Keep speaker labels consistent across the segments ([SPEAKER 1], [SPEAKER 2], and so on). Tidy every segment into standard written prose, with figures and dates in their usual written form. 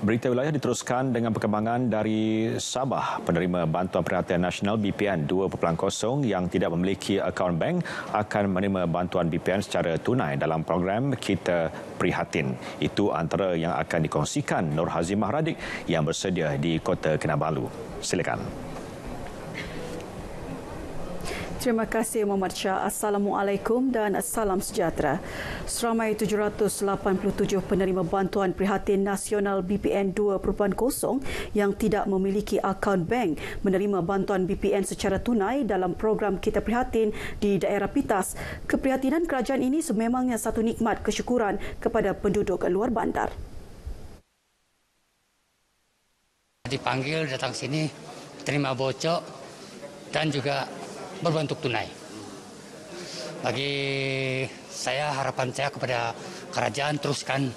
[SPEAKER 1] Berita wilayah diteruskan dengan perkembangan dari Sabah. Penerima Bantuan Perhatian Nasional BPN 2.0 yang tidak memiliki akaun bank akan menerima bantuan BPN secara tunai dalam program Kita Prihatin. Itu antara yang akan dikongsikan Nur Hazimah Radik yang bersedia di Kota Kinabalu. Silakan.
[SPEAKER 2] Terima kasih Muhammad Shah. Assalamualaikum dan salam sejahtera. Seramai 787 penerima Bantuan Prihatin Nasional BPN 2.0 yang tidak memiliki akaun bank menerima bantuan BPN secara tunai dalam program Kita Prihatin di daerah Pitas. Keprihatinan kerajaan ini sememangnya satu nikmat kesyukuran kepada penduduk luar bandar.
[SPEAKER 3] Dipanggil datang sini, terima bocok dan juga berbentuk tunai. Bagi saya, harapan saya kepada kerajaan teruskan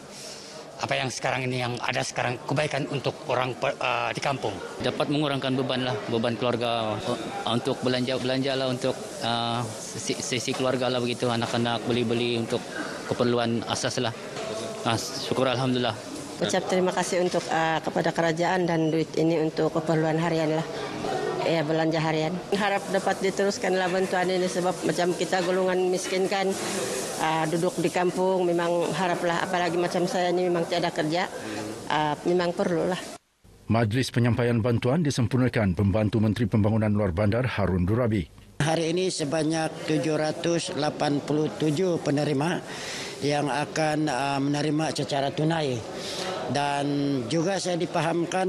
[SPEAKER 3] apa yang sekarang ini yang ada sekarang, kebaikan untuk orang di kampung.
[SPEAKER 4] Dapat mengurangkan beban keluarga untuk belanja lah untuk sisi keluarga lah begitu, anak-anak beli untuk keperluan asas lah. Syukur alhamdulillah.
[SPEAKER 5] Ucap terima kasih untuk kepada kerajaan dan duit ini untuk keperluan harian lah. Ya, belanja harian. Harap dapat diteruskanlah bantuan ini sebab macam kita golongan miskin kan, duduk di kampung memang haraplah, apalagi macam saya ini memang tiada kerja, memang perlulah.
[SPEAKER 6] Majlis penyampaian bantuan disempurnakan Pembantu Menteri Pembangunan Luar Bandar Harun Durabi.
[SPEAKER 7] Hari ini sebanyak 787 penerima yang akan menerima secara tunai. Dan juga saya dipahamkan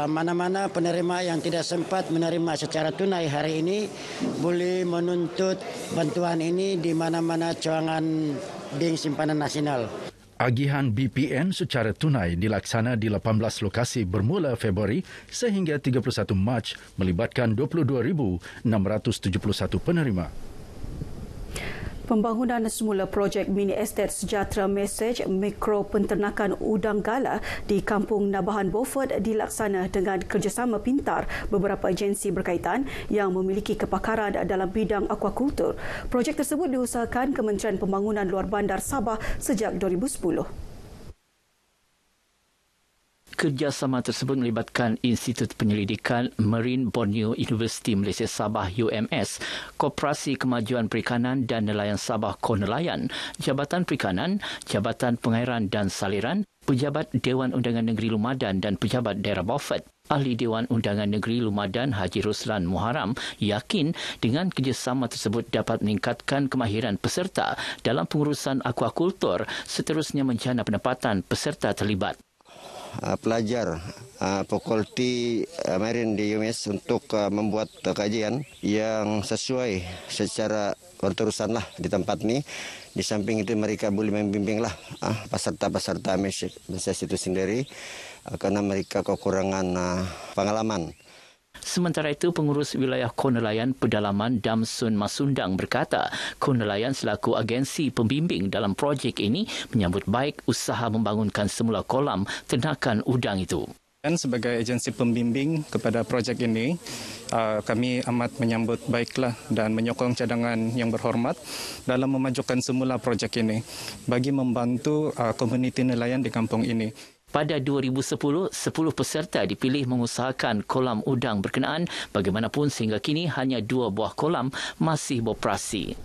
[SPEAKER 7] mana-mana penerima yang tidak sempat menerima secara tunai hari ini boleh menuntut bantuan ini di mana-mana cawangan Bank Simpanan Nasional.
[SPEAKER 6] Agihan BPN secara tunai dilaksana di 18 lokasi bermula Februari sehingga 31 Mac melibatkan 22,671 penerima.
[SPEAKER 2] Pembangunan semula projek mini estet Sejahtera Mesej Mikro Penternakan Udang Gala di Kampung Nabahan Beaufort dilaksana dengan kerjasama pintar beberapa agensi berkaitan yang memiliki kepakaran dalam bidang akuakultur. Projek tersebut diusahakan Kementerian Pembangunan Luar Bandar Sabah sejak 2010.
[SPEAKER 4] Kerjasama tersebut melibatkan Institut Penyelidikan Marine Borneo Universiti Malaysia Sabah UMS, Koperasi Kemajuan Perikanan dan Nelayan Sabah Konelayan, Jabatan Perikanan, Jabatan Pengairan dan Saliran, Pejabat Dewan Undangan Negeri Lumadan dan Pejabat Daerah Beaufort. Ahli Dewan Undangan Negeri Lumadan Haji Ruslan Muharram yakin dengan kerjasama tersebut dapat meningkatkan kemahiran peserta dalam pengurusan akuakultur, seterusnya menjana pendapatan peserta terlibat.
[SPEAKER 8] Pelajar Fakulti Marine di UMS untuk membuat kajian yang sesuai secara berterusan lah di tempat ini. Di samping itu mereka boleh membimbinglah peserta-peserta mesej itu sendiri karena mereka kekurangan pengalaman.
[SPEAKER 4] Sementara itu, Pengurus Wilayah Konelayan Pedalaman Damsun Masundang berkata, Konelayan selaku agensi pembimbing dalam projek ini menyambut baik usaha membangunkan semula kolam ternakan udang itu.
[SPEAKER 9] Dan sebagai agensi pembimbing kepada projek ini, kami amat menyambut baiklah dan menyokong cadangan yang berhormat dalam memajukan semula projek ini bagi membantu komuniti nelayan di kampung ini.
[SPEAKER 4] Pada 2010, 10 peserta dipilih mengusahakan kolam udang berkenaan. Bagaimanapun sehingga kini hanya 2 buah kolam masih beroperasi.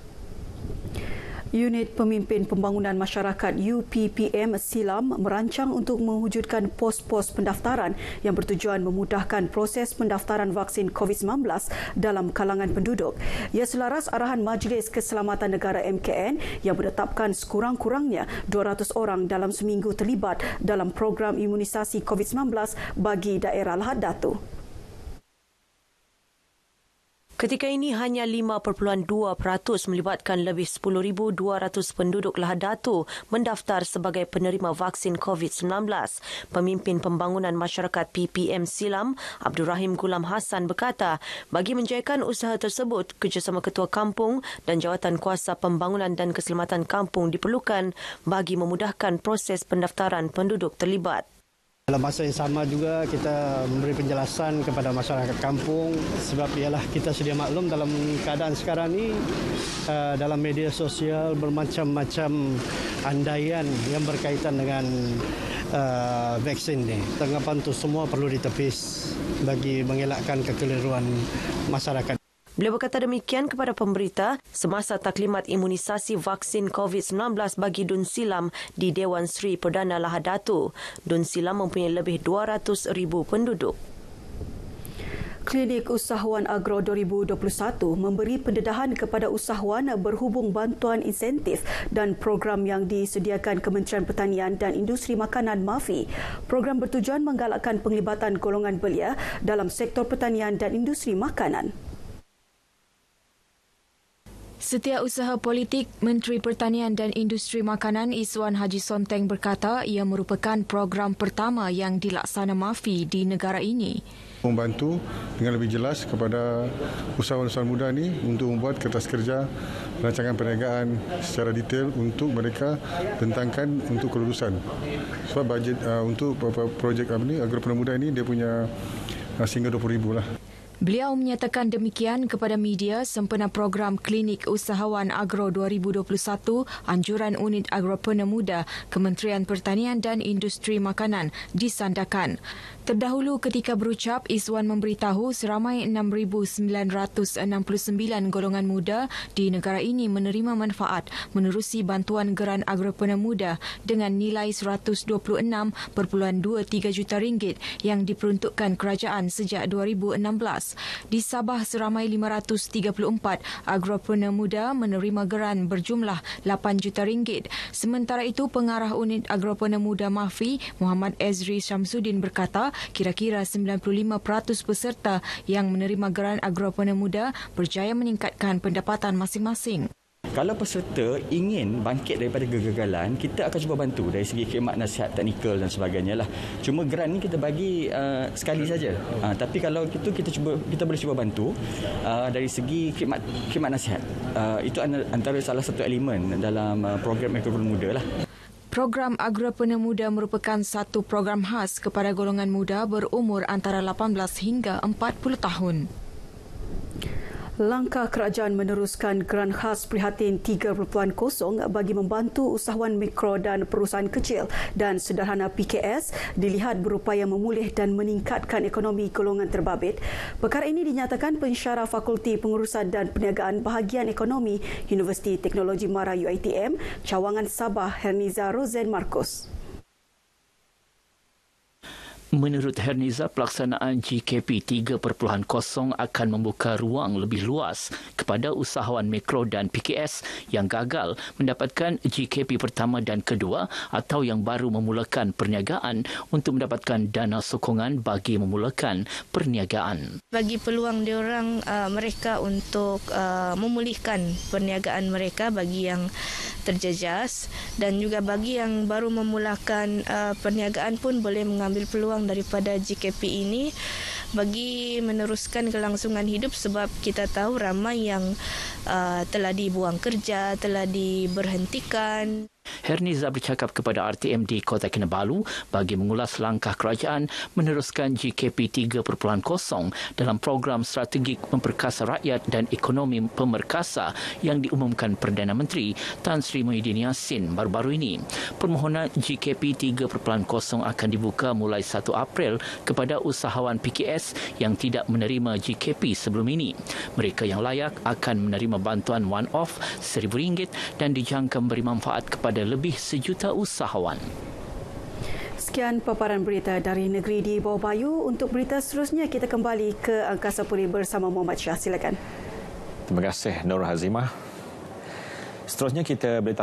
[SPEAKER 2] Unit Pemimpin Pembangunan Masyarakat UPPM Silam merancang untuk mewujudkan pos-pos pendaftaran yang bertujuan memudahkan proses pendaftaran vaksin COVID-19 dalam kalangan penduduk. Ia selaras arahan Majlis Keselamatan Negara MKN yang menetapkan sekurang-kurangnya 200 orang dalam seminggu terlibat dalam program imunisasi COVID-19 bagi daerah Lahad Datu.
[SPEAKER 10] Ketika ini hanya 5.2% melibatkan lebih 10,200 penduduk Lahad Datu mendaftar sebagai penerima vaksin COVID-19. Pemimpin Pembangunan Masyarakat PPM Silam, Abdul Rahim Gulam Hassan berkata, bagi menjayakan usaha tersebut, kerjasama Ketua Kampung dan Jawatan Kuasa Pembangunan dan Keselamatan Kampung diperlukan bagi memudahkan proses pendaftaran penduduk terlibat.
[SPEAKER 11] Dalam masa yang sama juga kita memberi penjelasan kepada masyarakat kampung sebab ialah kita sedia maklum dalam keadaan sekarang ini dalam media sosial bermacam-macam andaian yang berkaitan dengan vaksin ini. Tanggapan itu semua perlu ditepis bagi mengelakkan kekeliruan masyarakat.
[SPEAKER 10] Beliau berkata demikian kepada pemberita semasa taklimat imunisasi vaksin COVID-19 bagi Dun Silam di Dewan Sri Perdana Lahad Datu. Dun Silam mempunyai lebih 200,000 penduduk.
[SPEAKER 2] Klinik Usahawan Agro 2021 memberi pendedahan kepada usahawan berhubung bantuan insentif dan program yang disediakan Kementerian Pertanian dan Industri Makanan MAFI. Program bertujuan menggalakkan penglibatan golongan belia dalam sektor pertanian dan industri makanan.
[SPEAKER 12] Setiausaha Politik Menteri Pertanian dan Industri Makanan Iswan Haji Sonteng berkata ia merupakan program pertama yang dilaksana MAFI di negara ini.
[SPEAKER 13] Membantu dengan lebih jelas kepada usahawan-usahawan muda ini untuk membuat kertas kerja rancangan perniagaan secara detail untuk mereka bentangkan untuk kelulusan. Sebab bajet untuk projek Agropreneur Muda ini dia punya sehingga 20,000 lah.
[SPEAKER 12] Beliau menyatakan demikian kepada media sempena program Klinik Usahawan Agro 2021 Anjuran Unit Agropreneur Muda Kementerian Pertanian dan Industri Makanan disandakan. Terdahulu ketika berucap, Iswan memberitahu seramai 6,969 golongan muda di negara ini menerima manfaat menerusi bantuan geran Agropreneur Muda dengan nilai RM126.23 juta yang diperuntukkan kerajaan sejak 2016. Di Sabah, seramai 534 Agropreneur Muda menerima geran berjumlah RM8 juta. Sementara itu, Pengarah Unit Agropreneur Muda MAFI, Muhammad Ezri Syamsuddin berkata, kira-kira 95% peserta yang menerima geran Agropreneur Muda berjaya meningkatkan pendapatan masing-masing.
[SPEAKER 14] Kalau peserta ingin bangkit daripada kegagalan, kita akan cuba bantu dari segi khidmat nasihat teknikal dan sebagainya lah. Cuma geran ni kita bagi sekali saja. Tapi kalau itu kita boleh cuba bantu dari segi khidmat nasihat. Itu antara salah satu elemen dalam program Agropreneur Muda lah.
[SPEAKER 12] Program Agropreneur Muda merupakan satu program khas kepada golongan muda berumur antara 18 hingga 40 tahun.
[SPEAKER 2] Langkah kerajaan meneruskan geran khas Prihatin 3.0 bagi membantu usahawan mikro dan perusahaan kecil dan sederhana PKS dilihat berupaya memulih dan meningkatkan ekonomi golongan terbabit. Perkara ini dinyatakan pensyarah Fakulti Pengurusan dan Perniagaan Bahagian Ekonomi Universiti Teknologi Mara UiTM, Cawangan Sabah, Herniza Rosen Marcos.
[SPEAKER 4] Menurut Herniza, pelaksanaan GKP 3.0 akan membuka ruang lebih luas kepada usahawan mikro dan PKS yang gagal mendapatkan GKP pertama dan kedua atau yang baru memulakan perniagaan untuk mendapatkan dana sokongan bagi memulakan perniagaan.
[SPEAKER 15] Bagi peluang diorang mereka untuk memulihkan perniagaan mereka bagi yang terjejas, dan juga bagi yang baru memulakan perniagaan pun boleh mengambil peluang daripada GKP ini bagi meneruskan kelangsungan hidup, sebab kita tahu ramai yang telah dibuang kerja, telah diberhentikan.
[SPEAKER 4] Herniza bercakap kepada RTM di Kota Kinabalu bagi mengulas langkah kerajaan meneruskan GKP 3.0 dalam program strategik memperkasa rakyat dan ekonomi pemerkasa yang diumumkan Perdana Menteri Tan Sri Muhyiddin Yassin baru-baru ini. Permohonan GKP 3.0 akan dibuka mulai 1 April kepada usahawan PKS yang tidak menerima GKP sebelum ini. Mereka yang layak akan menerima bantuan one-off RM1,000 dan dijangka memberi manfaat kepada lebih 1 juta usahawan.
[SPEAKER 2] Sekian paparan berita dari negeri di bawah Bayu. Untuk berita seterusnya, kita kembali ke Angkasa Puri bersama Muhammad Syah. Silakan.
[SPEAKER 1] Terima kasih Nur Hazimah. Seterusnya kita berita